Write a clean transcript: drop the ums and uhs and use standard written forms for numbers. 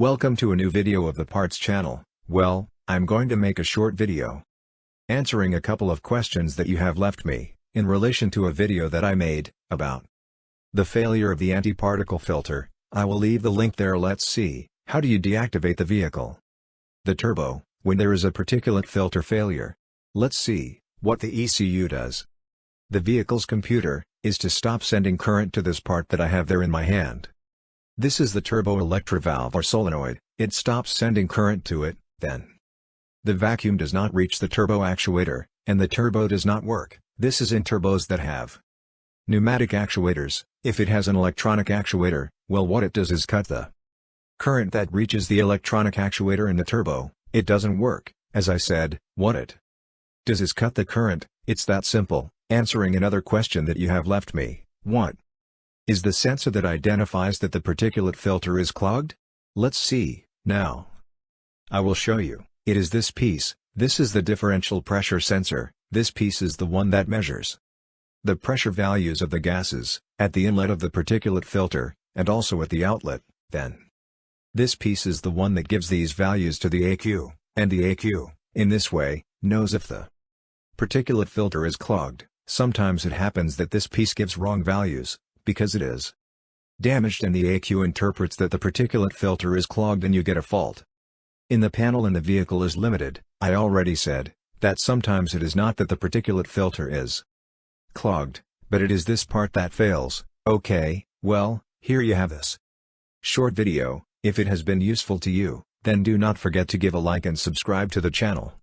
Welcome to a new video of the Parts channel. Well, I'm going to make a short video answering a couple of questions that you have left me, in relation to a video that I made, about the failure of the anti-particle filter. I will leave the link there. Let's see, how do you deactivate the vehicle? The turbo, when there is a particulate filter failure. Let's see, what the ECU does. The vehicle's computer, is to stop sending current to this part that I have there in my hand. This is the turbo electrovalve or solenoid. It stops sending current to it, then the vacuum does not reach the turbo actuator, and the turbo does not work. This is in turbos that have pneumatic actuators. If it has an electronic actuator, well, what it does is cut the current that reaches the electronic actuator in the turbo. It doesn't work. As I said, what it does is cut the current. It's that simple. Answering another question that you have left me, what is the sensor that identifies that the particulate filter is clogged? Let's see, now. I will show you. It is this piece. This is the differential pressure sensor. This piece is the one that measures the pressure values of the gases, at the inlet of the particulate filter, and also at the outlet. Then this piece is the one that gives these values to the ECU, and the ECU, in this way, knows if the particulate filter is clogged. Sometimes it happens that this piece gives wrong values, because it is damaged, and the ECU interprets that the particulate filter is clogged and you get a fault in the panel and the vehicle is limited. I already said that sometimes it is not that the particulate filter is clogged, but it is this part that fails. Okay, well, here you have this short video. If it has been useful to you, then do not forget to give a like and subscribe to the channel.